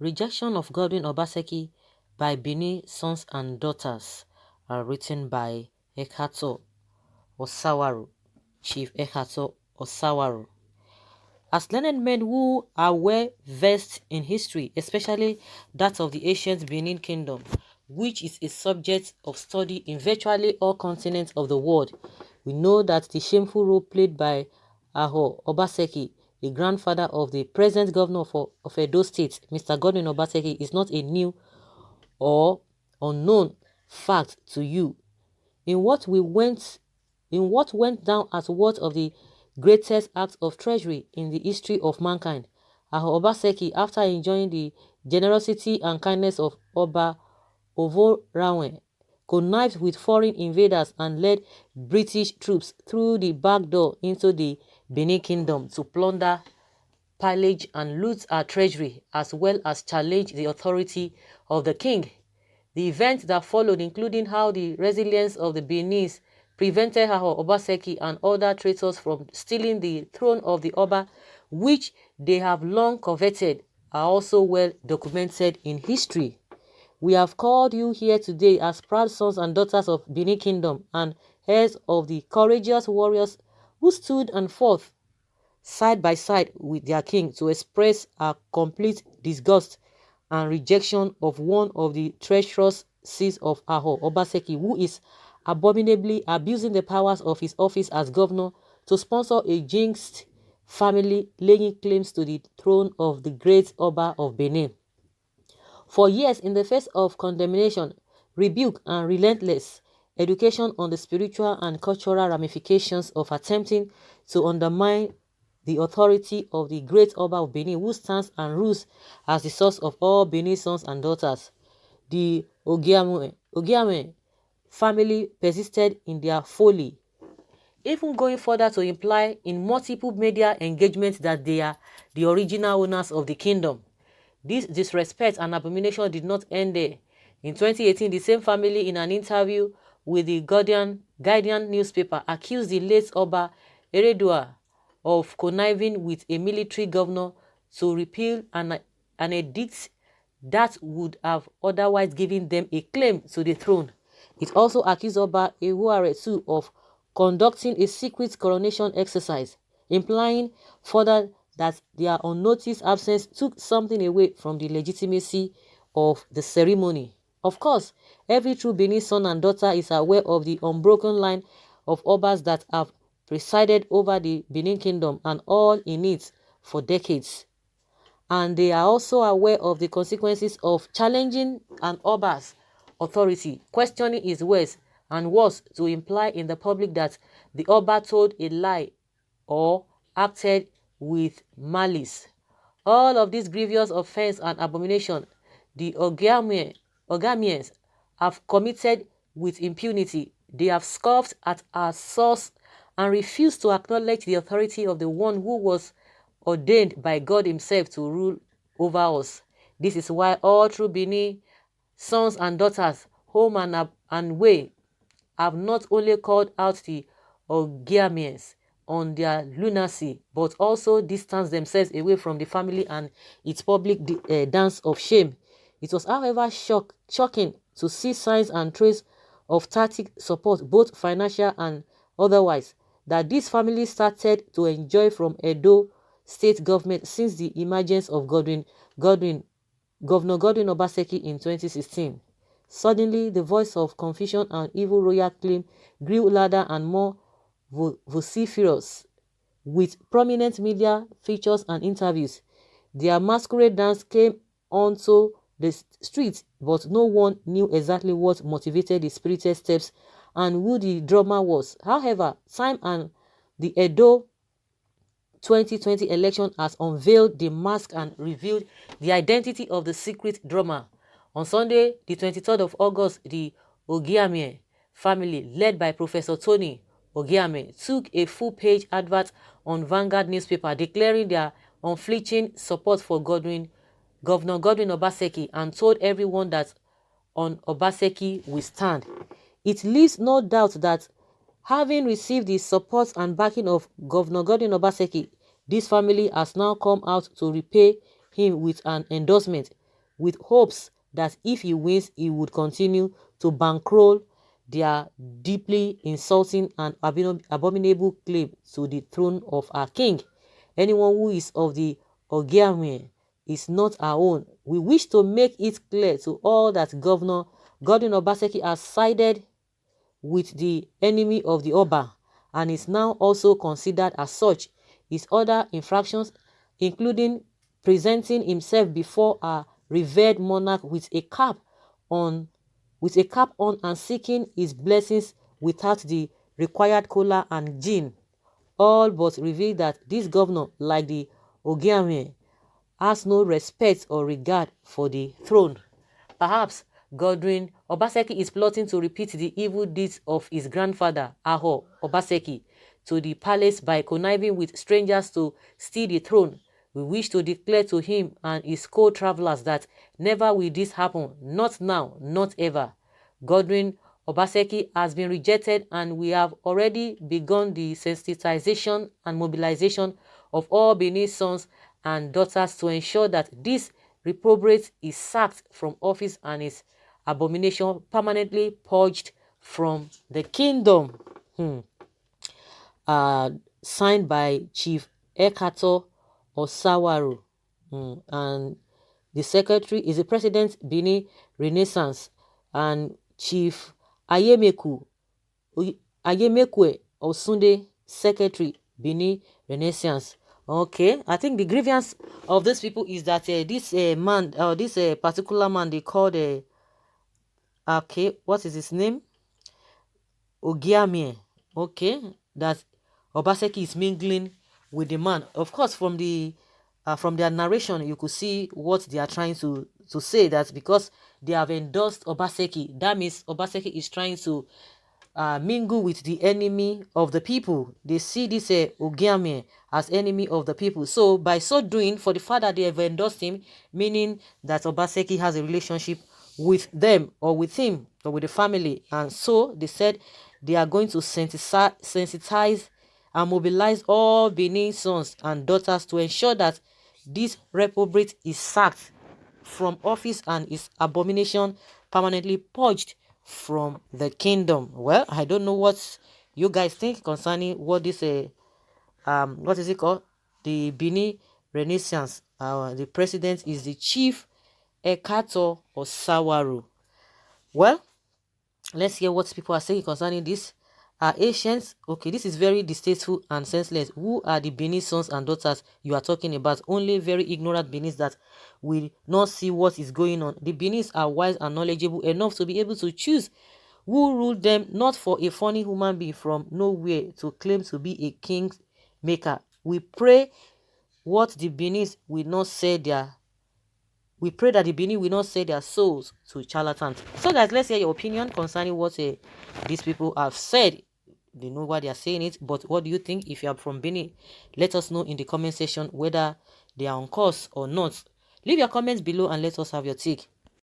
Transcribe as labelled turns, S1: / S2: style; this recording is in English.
S1: Rejection of Godwin Obaseki by Benin Sons and Daughters are written by Ekato Osawaru, Chief Ekato Osawaru. As learned men who are well versed in history, especially that of the ancient Benin Kingdom, which is a subject of study in virtually all continents of the world, we know that the shameful role played by Aho Obaseki, the grandfather of the present governor of Edo State, Mr. Godwin Obaseki, is not a new or unknown fact to you. In what went down as one of the greatest acts of treachery in the history of mankind, Aho Obaseki, after enjoying the generosity and kindness of Oba Ovorawen, connived with foreign invaders and led British troops through the back door into the Benin Kingdom to plunder, pillage and loot our treasury, as well as challenge the authority of the king. The events that followed, including how the resilience of the Beninese prevented Aho Obaseki and other traitors from stealing the throne of the Oba, which they have long coveted, are also well documented in history. We have called you here today as proud sons and daughters of Benin Kingdom and heirs of the courageous warriors who stood and fought side by side with their king to express our complete disgust and rejection of one of the treacherous seeds of Aho Obaseki, who is abominably abusing the powers of his office as governor to sponsor a jinxed family laying claims to the throne of the great Oba of Benin. For years, in the face of condemnation, rebuke, and relentless education on the spiritual and cultural ramifications of attempting to undermine the authority of the great Oba of Benin, who stands and rules as the source of all Benin sons and daughters, the Ogiame family persisted in their folly, even going further to imply in multiple media engagements that they are the original owners of the kingdom. This disrespect and abomination did not end there. In 2018, the same family, in an interview with the Guardian newspaper, accused the late Oba Eredua of conniving with a military governor to repeal an edict that would have otherwise given them a claim to the throne. It also accused Oba Ewuare of conducting a secret coronation exercise, implying further that their unnoticed absence took something away from the legitimacy of the ceremony. Of course, every true Benin son and daughter is aware of the unbroken line of Obas that have presided over the Benin Kingdom and all in it for decades. And they are also aware of the consequences of challenging an Oba's authority, questioning his words, and worse, to imply in the public that the Oba told a lie or acted with malice. All of these grievous offense and abomination the Ogamians have committed with impunity. They have scoffed at our source and refused to acknowledge the authority of the one who was ordained by God himself to rule over us. This is why all true Benin sons and daughters, home and way, have not only called out the Ogiamians on their lunacy, but also distanced themselves away from the family and its public dance of shame. It was, however, shocking to see signs and traces of tacit support, both financial and otherwise, that these families started to enjoy from Edo state government since the emergence of Godwin Governor Godwin Obaseki in 2016. Suddenly, the voice of confusion and evil royal claim grew louder and more vociferous, with prominent media features and interviews. Their masquerade dance came onto the streets, but no one knew exactly what motivated the spirited steps and who the drummer was. However, time and the Edo 2020 election has unveiled the mask and revealed the identity of the secret drummer. On Sunday, the 23rd of August, the Ogiame family, led by Professor Tony Ogiame, took a full-page advert on Vanguard newspaper declaring their unflinching support for Governor Godwin Obaseki, and told everyone that on Obaseki we stand. It leaves no doubt that, having received the support and backing of Governor Godwin Obaseki, this family has now come out to repay him with an endorsement with hopes that if he wins, he would continue to bankroll their deeply insulting and abominable claim to the throne of our king. Anyone who is of the Ogiame is not our own. We wish to make it clear to all that Governor Godwin Obaseki has sided with the enemy of the Oba and is now also considered as such. His other infractions, including presenting himself before a revered monarch with a cap on and seeking his blessings without the required kola and gin, all but reveal that this governor, like the Ogiame, has no respect or regard for the throne. Perhaps Godwin Obaseki is plotting to repeat the evil deeds of his grandfather, Aho Obaseki, to the palace by conniving with strangers to steal the throne. We wish to declare to him and his co-travelers that never will this happen, not now, not ever. Godwin Obaseki has been rejected, and we have already begun the sensitization and mobilization of all Benin's sons and daughters to ensure that this reprobate is sacked from office and his abomination permanently purged from the kingdom. Signed by Chief Ekato Osawaru. And the secretary is the President Bini Renaissance and Chief Ayemekwe Osunde, Secretary Bini Renaissance. Okay, I think the grievance of these people is that this man, this particular man, they called okay, what is his name? Ogiamie. Okay, that Obaseki is mingling with the man. Of course, from their narration, you could see what they are trying to say, that because they have endorsed Obaseki, that means Obaseki is trying to mingle with the enemy of the people. They see this Ogiame as enemy of the people. So by so doing, for the fact that they have endorsed him, meaning that Obaseki has a relationship with them or with him or with the family, and so they said they are going to sensitize and mobilize all Benin sons and daughters to ensure that this reprobate is sacked from office and his abomination permanently purged from the kingdom. Well, I don't know what you guys think concerning what this what is it called, the Bini Renaissance. The president is the Chief Ekato Osawaru. Well, let's hear what people are saying concerning this. Asians, okay, this is very distasteful and senseless. Who are the Benin sons and daughters you are talking about? Only very ignorant Benis that will not see what is going on. The Benis are wise and knowledgeable enough to be able to choose who ruled them, not for a funny human being from nowhere to claim to be a king maker. We pray what the Benis will not say their we pray that the Benin will not sell their souls to charlatans. So guys, let's hear your opinion concerning what these people have said. They know why they are saying it, but what do you think? If you are from Benin, let us know in the comment section whether they are on course or not. Leave your comments below and let us have your take.